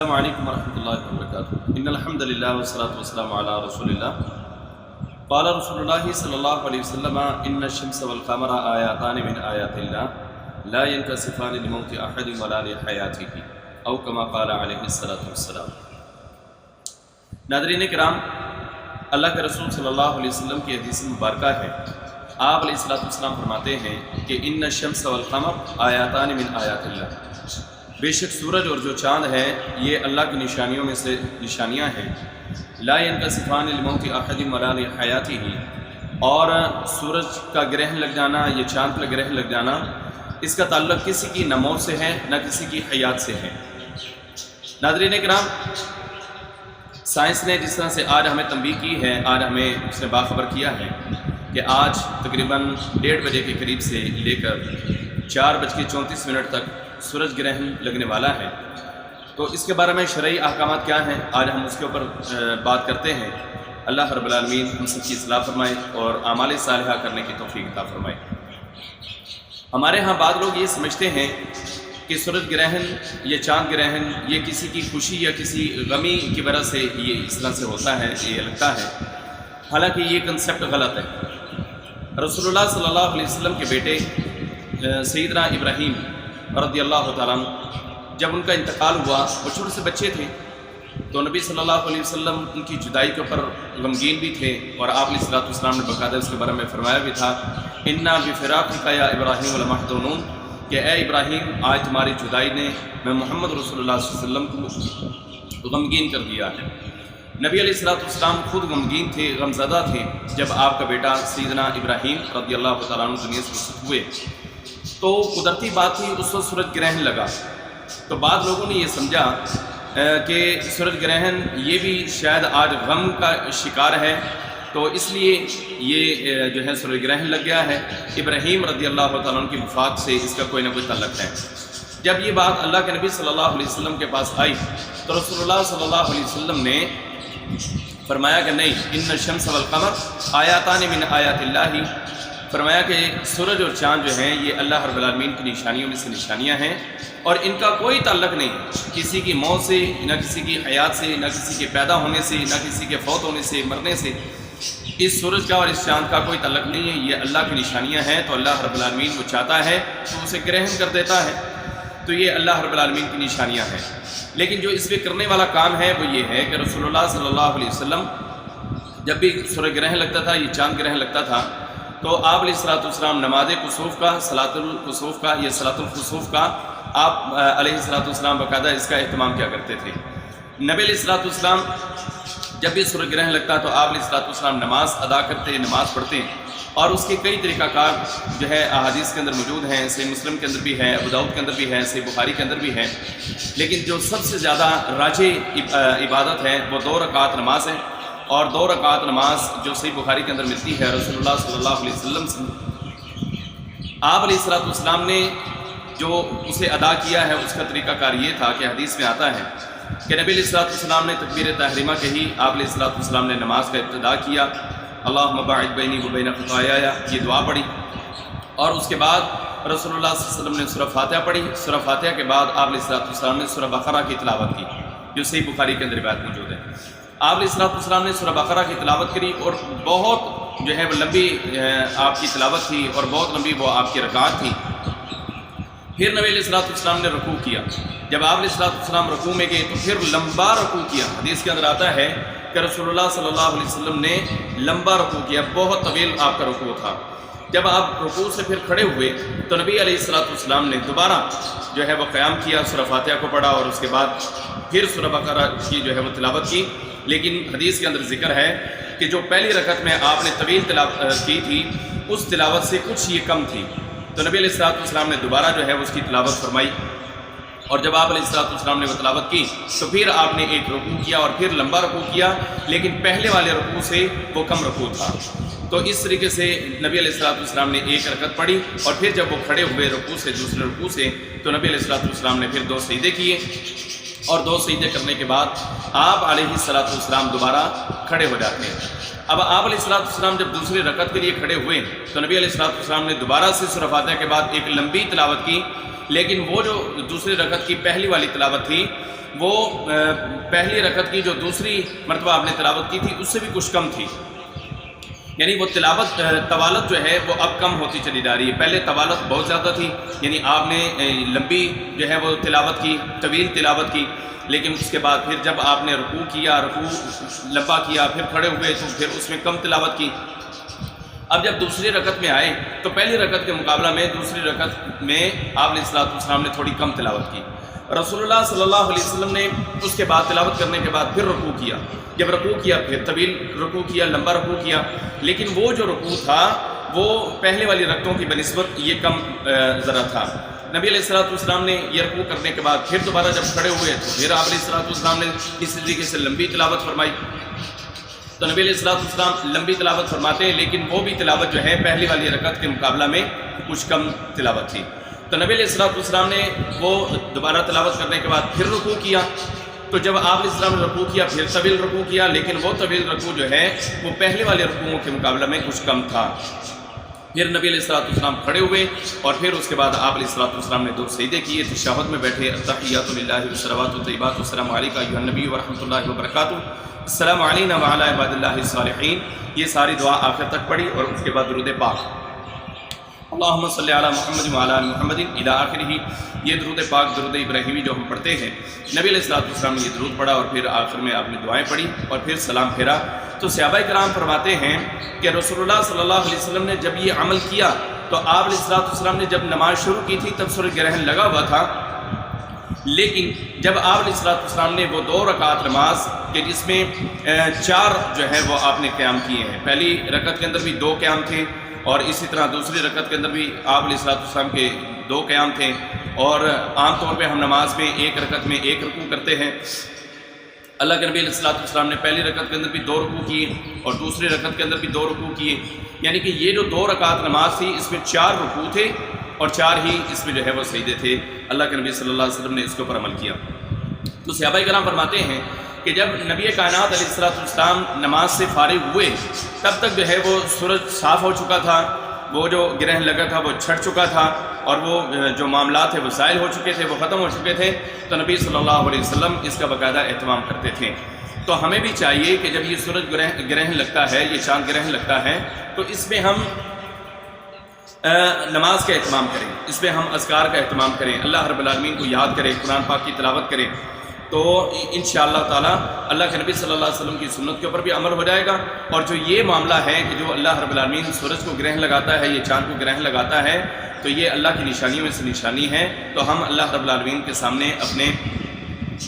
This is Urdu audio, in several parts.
السلام علیکم ورحمۃ اللہ وبرکاتہ۔ ان الحمد للہ والصلاۃ والسلام علی رسول اللہ۔ قال رسول اللہ صلی اللہ علیہ وسلم ان الشمس والقمر آیاتان من آیات اللہ لا ينكسفان لموت احد ولا لحیاتہ او کما قال علیہ الصلاۃ والسلام۔ ناظرین کرام، اللہ کے رسول صلی اللہ علیہ وسلم کی حدیث مبارکہ ہے۔ آپ علیہ الصلاۃ والسلام فرماتے ہیں کہ ان الشمس والقمر آیاتان من آیات اللہ، بے شک سورج اور جو چاند ہے یہ اللہ کی نشانیوں میں سے نشانیاں ہیں۔ لا ينكسفان لموت احد ولا لحیاتہ، اور سورج کا گرہن لگ جانا یا چاند کا گرہن لگ جانا، اس کا تعلق کسی کی نہ موت سے ہے نہ کسی کی حیات سے ہے۔ ناظرین کرام، سائنس نے جس طرح سے آج ہمیں تنبیہ کی ہے، آج ہمیں اس نے باخبر کیا ہے کہ آج تقریباً 1:30 بجے کے قریب سے لے کر 4:34 تک سورج گرہن لگنے والا ہے۔ تو اس کے بارے میں شرعی احکامات کیا ہیں، آج ہم اس کے اوپر بات کرتے ہیں۔ اللہ رب العالمین ہم سب کی اصلاح فرمائے اور اعمال صالحہ کرنے کی توفیق عطا فرمائے۔ ہمارے ہاں بعض لوگ یہ سمجھتے ہیں کہ سورج گرہن یا چاند گرہن یہ کسی کی خوشی یا کسی غمی کی وجہ سے یہ اس طرح سے ہوتا ہے، یہ لگتا ہے۔ حالانکہ یہ کنسیپٹ غلط ہے۔ رسول اللہ صلی اللہ علیہ وسلم کے بیٹے سیدنا ابراہیم رضی اللہ تعالیٰ عنہ، جب ان کا انتقال ہوا، وہ چھوٹے سے بچے تھے، تو نبی صلی اللہ علیہ وسلم ان کی جدائی کے اوپر غمگین بھی تھے، اور آپ علیہ الصلوۃ والسلام نے باقاعدہ اس کے بارے میں فرمایا بھی تھا، انا بفراقک یا ابراہیم لمحزونون، کہ اے ابراہیم آج تمہاری جدائی نے میں محمد رسول اللہ صلی اللہ علیہ وسلم کو غمگین کر دیا ہے۔ نبی علیہ الصلوۃ والسلام خود غمگین تھے، غمزدہ تھے جب آپ کا بیٹا سیدنا ابراہیم رضی اللہ تعالیٰ عنہ دنیا سے رخصت ہوئے۔ تو قدرتی بات تھی، اس وقت سورج گرہن لگا، تو بعض لوگوں نے یہ سمجھا کہ سورج گرہن یہ بھی شاید آج غم کا شکار ہے، تو اس لیے یہ جو ہے سورج گرہن لگ گیا ہے۔ ابراہیم رضی اللہ تعالیٰ عنہ کی وفات سے اس کا کوئی نہ کوئی تعلق ہے۔ جب یہ بات اللہ کے نبی صلی اللہ علیہ وسلم کے پاس آئی تو رسول اللہ صلی اللہ علیہ وسلم نے فرمایا کہ نہیں، ان الشمس والقمر آیاتان من آیات اللہ، فرمایا کہ سورج اور چاند جو ہیں یہ اللہ رب العالمین کی نشانیوں میں سے نشانیاں ہیں، اور ان کا کوئی تعلق نہیں کسی کی موت سے، نہ کسی کی حیات سے، نہ کسی کے پیدا ہونے سے، نہ کسی کے فوت ہونے سے، مرنے سے۔ اس سورج کا اور اس چاند کا کوئی تعلق نہیں ہے، یہ اللہ کی نشانیاں ہیں، تو اللہ رب العالمین وہ چاہتا ہے تو اسے گرہن کر دیتا ہے، تو یہ اللہ رب العالمین کی نشانیاں ہیں۔ لیکن جو اس پہ کرنے والا کام ہے وہ یہ ہے کہ رسول اللہ صلی اللہ علیہ وسلم جب بھی سورج گرہن لگتا تھا، یہ چاند گرہن لگتا تھا، تو آپ علیہ الصلوۃ والسلام نماز کسوف کا، صلاۃ الکسوف کا یا صلاۃ الخسوف کا آپ علیہ الصلوۃ والسلام باقاعدہ اس کا اہتمام کیا کرتے تھے۔ نبی علیہ الصلوۃ والسلام جب بھی سورج گرہن لگتا تو آپ علیہ الصلوۃ والسلام نماز ادا کرتے، نماز پڑھتے، اور اس کے کئی طریقہ کار جو ہے احادیث کے اندر موجود ہیں، صحیح مسلم کے اندر بھی ہے، ابو داؤد کے اندر بھی ہے، صحیح بخاری کے اندر بھی ہے۔ لیکن جو سب سے زیادہ راجح عبادت ہے وہ 2 رکعت نماز ہے، اور 2 رکعت نماز جو صحیح بخاری کے اندر ملتی ہے رسول اللہ صلی اللہ علیہ وسلم سے، آپ علیہ الصلوۃ والسلام نے جو اسے ادا کیا ہے اس کا طریقہ کار یہ تھا کہ حدیث میں آتا ہے کہ نبی علیہ الصلوۃ والسلام نے تکبیر تحریمہ کہی، آپ علیہ الصلوۃ والسلام نے نماز کا ابتدا کیا، اللہم باعد بینی وبین خطایایا، یہ دعا پڑھی، اور اس کے بعد رسول اللہ صلی اللہ علیہ وسلم نے سورہ فاتحہ پڑھی۔ سورہ فاتحہ کے بعد آپ علیہ الصلوۃ والسلام نے سورہ بقرہ کی تلاوت کی، جو صحیح بخاری کے اندر روایت موجود ہے۔ آپ علیہ الصلوۃ والسلام نے سورہ بقرہ کی تلاوت کری، اور بہت جو ہے وہ لمبی آپ کی تلاوت تھی، اور بہت لمبی وہ آپ کی رکعت تھی۔ پھر نبی علیہ الصلوۃ والسلام نے رکوع کیا، جب آپ علیہ الصلوۃ والسلام رکوع میں گئے تو پھر لمبا رکوع کیا۔ حدیث کے اندر آتا ہے کہ رسول اللہ صلی اللہ علیہ وسلم نے لمبا رکوع کیا، بہت طویل آپ کا رکوع تھا۔ جب آپ رکوع سے پھر کھڑے ہوئے تو نبی علیہ الصلوۃ والسلام نے دوبارہ جو ہے وہ قیام کیا، سورہ فاتحہ کو پڑھا، اور اس کے بعد پھر سورہ بقرہ کی جو ہے وہ تلاوت کی۔ لیکن حدیث کے اندر ذکر ہے کہ جو پہلی رکعت میں آپ نے طویل تلاوت کی تھی اس تلاوت سے کچھ یہ کم تھی، تو نبی علیہ الصلوۃ والسلام نے دوبارہ جو ہے اس کی تلاوت فرمائی، اور جب آپ علیہ الصلوۃ والسلام نے وہ تلاوت کی تو پھر آپ نے ایک رکوع کیا اور پھر لمبا رکوع کیا، لیکن پہلے والے رکوع سے وہ کم رکوع تھا۔ تو اس طریقے سے نبی علیہ الصلوۃ والسلام نے ایک رکعت پڑھی، اور پھر جب وہ کھڑے ہوئے رکوع سے، دوسرے رکوع سے، تو نبی علیہ الصلوۃ والسلام نے پھر 2 سجدے کیے، اور 2 سجدے کرنے کے بعد آپ علیہ الصلوۃ والسلام دوبارہ کھڑے ہو جاتے ہیں۔ اب آپ علیہ السلام جب دوسری رکعت کے لیے کھڑے ہوئے تو نبی علیہ السلام نے دوبارہ سے سورہ فاتحہ کے بعد ایک لمبی تلاوت کی، لیکن وہ جو دوسری رکعت کی پہلی والی تلاوت تھی وہ پہلی رکعت کی جو دوسری مرتبہ آپ نے تلاوت کی تھی اس سے بھی کچھ کم تھی، یعنی وہ طوالت جو ہے وہ اب کم ہوتی چلی جا رہی ہے۔ پہلے طوالت بہت زیادہ تھی، یعنی آپ نے لمبی جو ہے وہ تلاوت کی، طویل تلاوت کی، لیکن اس کے بعد پھر جب آپ نے رکوع کیا، رکوع لمبا کیا، پھر کھڑے ہوئے تو پھر اس میں کم تلاوت کی۔ اب جب دوسری رکعت میں آئے تو پہلی رکعت کے مقابلہ میں دوسری رکعت میں آپ علیہ السلام نے تھوڑی کم تلاوت کی۔ رسول اللہ صلی اللہ علیہ وسلم نے اس کے بعد تلاوت کرنے کے بعد پھر رکوع کیا، جب رکوع کیا پھر طویل رکوع کیا، لمبا رکوع کیا، لیکن وہ جو رکوع تھا وہ پہلے والی رکعتوں کی بنسبت یہ کم ذرا تھا۔ نبی علیہ السلام نے یہ رکوع کرنے کے بعد پھر دوبارہ جب کھڑے ہوئے تو پھر آپ علیہ السلام نے اس طریقے سے لمبی تلاوت فرمائی۔ تو نبی علیہ السلام لمبی تلاوت فرماتے ہیں، لیکن وہ بھی تلاوت جو ہے پہلی والی رکعت کے مقابلہ میں کچھ کم تلاوت تھی۔ تو نبی علیہ السلام نے وہ دوبارہ تلاوت کرنے کے بعد پھر رکوع کیا، تو جب آپ علیہ السلام نے رکوع کیا پھر طویل رکوع کیا، لیکن وہ طویل رکوع جو ہے وہ پہلے والے رکوعوں کے مقابلہ میں کچھ کم تھا۔ پھر نبی علیہ السلام کھڑے ہوئے اور پھر اس کے بعد آپ علیہ السلام نے 2 سجدے کیے، تشہد میں بیٹھے، التحیات للہ والصلوات والطیبات والسلام علیکہ ایھا النبی ورحمۃ اللہ وبرکاتہ، السلام علینا وعلی عباد اللہ الصالحین، یہ ساری دعا آخر تک پڑھی اور اس کے بعد درود پاک اللہم صلی علی محمد وعلی آل محمد الی آخرہ، یہ درود پاک درود ابراہیمی جو ہم پڑھتے ہیں، نبی علیہ السلام نے یہ درود پڑھا اور پھر آخر میں آپ نے دعائیں پڑھی اور پھر سلام پھیرا۔ تو صحابہ کرام فرماتے ہیں کہ رسول اللہ صلی اللہ علیہ وسلم نے جب یہ عمل کیا تو آپ علیہ السلام نے جب نماز شروع کی تھی تب سورج گرہن لگا ہوا تھا، لیکن جب آپ علیہ السلام نے وہ 2 رکعت نماز کہ جس میں 4 جو ہے وہ آپ نے قیام کیے ہیں، پہلی رکعت کے اندر بھی 2 قیام تھے اور اسی طرح دوسری رکعت کے اندر بھی آپ علیہ السلام کے 2 قیام تھے، اور عام طور پہ ہم نماز میں ایک رکعت میں 1 رکوع کرتے ہیں۔ اللہ کے نبی علیہ السلام نے پہلی رکعت کے اندر بھی 2 رکوع کیے اور دوسری رکعت کے اندر بھی 2 رکوع کیے، یعنی کہ یہ جو 2 رکعت نماز تھی اس میں 4 رکوع تھے اور 4 ہی اس میں جو ہے وہ سجدے تھے۔ اللہ کے نبی صلی اللہ علیہ وسلم نے اس کے اوپر عمل کیا۔ تو صحابہ کرام فرماتے ہیں کہ جب نبی کائنات علیہ السلام نماز سے فارغ ہوئے تب تک جو ہے وہ سورج صاف ہو چکا تھا، وہ جو گرہن لگا تھا وہ چھٹ چکا تھا اور وہ جو معاملات تھے وہ زائل ہو چکے تھے، وہ ختم ہو چکے تھے۔ تو نبی صلی اللہ علیہ وسلم اس کا باقاعدہ اہتمام کرتے تھے۔ تو ہمیں بھی چاہیے کہ جب یہ سورج گرہن لگتا ہے، یہ چاند گرہن لگتا ہے، تو اس میں ہم نماز کا اہتمام کریں، اس میں ہم اذکار کا اہتمام کریں، اللہ رب العالمین کو یاد کریں، قرآن پاک کی تلاوت کریں، تو انشاءاللہ تعالی اللہ کے نبی صلی اللہ علیہ وسلم کی سنت کے اوپر بھی عمل ہو جائے گا۔ اور جو یہ معاملہ ہے کہ جو اللہ رب العالمین سورج کو گرہن لگاتا ہے، یہ چاند کو گرہن لگاتا ہے، تو یہ اللہ کی نشانیوں میں سے نشانی ہے۔ تو ہم اللہ رب العالمین کے سامنے اپنے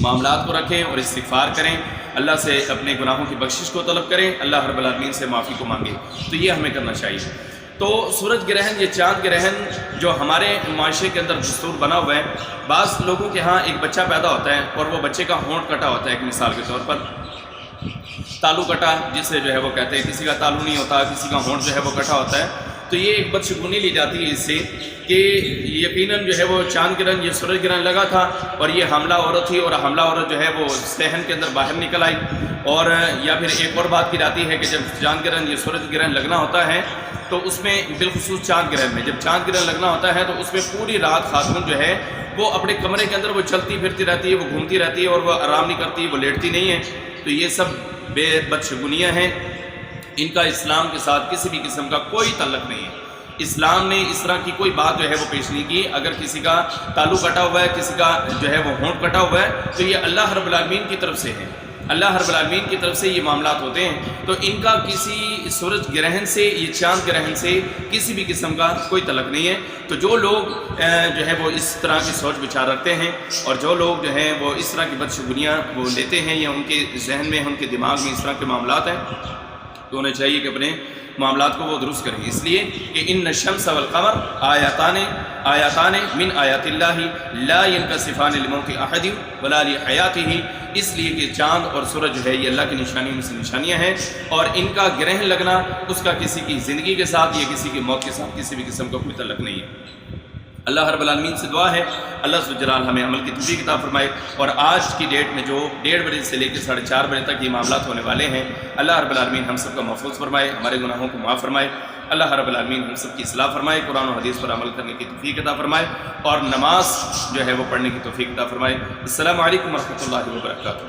معاملات کو رکھیں اور استغفار کریں، اللہ سے اپنے گناہوں کی بخشش کو طلب کریں، اللہ رب العالمین سے معافی کو مانگیں، تو یہ ہمیں کرنا چاہیے۔ تو سورج گرہن، یہ چاند گرہن جو ہمارے معاشرے کے اندر دستور بنا ہوا ہے، بعض لوگوں کے ہاں ایک بچہ پیدا ہوتا ہے اور وہ بچے کا ہونٹ کٹا ہوتا ہے، ایک مثال کے طور پر تالو کٹا جسے جو ہے وہ کہتے ہیں، کسی کا تالو نہیں ہوتا، کسی کا ہونٹ جو ہے وہ کٹا ہوتا ہے، تو یہ ایک بدشگونی لی جاتی ہے اس سے کہ یقیناً جو ہے وہ چاند گرہن، یہ سورج گرہن لگا تھا اور یہ حاملہ عورت تھی اور حاملہ عورت جو ہے وہ صحن کے اندر باہر نکل آئی، اور یا پھر ایک اور بات کی جاتی ہے کہ جب چاند گرہن، یہ سورج گرہن لگنا ہوتا ہے تو اس میں بالخصوص چاند گرہن میں جب چاند گرہن لگنا ہوتا ہے تو اس میں پوری رات خاتون جو ہے وہ اپنے کمرے کے اندر وہ چلتی پھرتی رہتی ہے، وہ گھومتی رہتی ہے اور وہ آرام نہیں کرتی، وہ لیٹتی نہیں ہے۔ تو یہ سب بے بدشگونیاں ہیں، ان کا اسلام کے ساتھ کسی بھی قسم کا کوئی تعلق نہیں ہے۔ اسلام نے اس طرح کی کوئی بات جو ہے وہ پیش نہیں کی۔ اگر کسی کا تالو کٹا ہوا ہے، کسی کا جو ہے وہ ہونٹ کٹا ہوا ہے، تو یہ اللہ رب العالمین کی طرف سے ہے، اللہ رب العالمین کی طرف سے یہ معاملات ہوتے ہیں۔ تو ان کا کسی سورج گرہن سے، یہ چاند گرہن سے کسی بھی قسم کا کوئی تعلق نہیں ہے۔ تو جو لوگ جو ہے وہ اس طرح کی سوچ بچار رکھتے ہیں اور جو لوگ جو ہیں وہ اس طرح کی بدشگونیاں وہ لیتے ہیں یا ان کے ذہن میں، ان کے دماغ میں اس طرح کے معاملات ہیں، تو انہیں چاہیے کہ اپنے معاملات کو وہ درست کریں، اس لیے کہ ان الشمس والقمر آیاتان من آیات اللہ لا ينکسفان لموت احد ولا لحیاتہ، اس لیے کہ چاند اور سورج جو ہے یہ اللہ کی نشانیوں میں سے نشانیاں ہیں، اور ان کا گرہن لگنا اس کا کسی کی زندگی کے ساتھ یا کسی کی موت کے ساتھ کسی بھی قسم کا کوئی تعلق نہیں ہے۔ اللہ رب العالمین سے دعا ہے اللہ ذو الجلال ہمیں عمل کی توفیق عطا فرمائے، اور آج کی ڈیٹ میں جو 1:30 بجے سے لے کے 4:30 بجے تک یہ معاملات ہونے والے ہیں، اللہ رب العالمین ہم سب کا محفوظ فرمائے، ہمارے گناہوں کو معاف فرمائے، اللہ رب العالمین ہم سب کی اصلاح فرمائے، قرآن و حدیث پر عمل کرنے کی توفیق عطا فرمائے، اور نماز جو ہے وہ پڑھنے کی توفیق عطا فرمائے۔ السلام علیکم ورحمۃ اللہ وبرکاتہ۔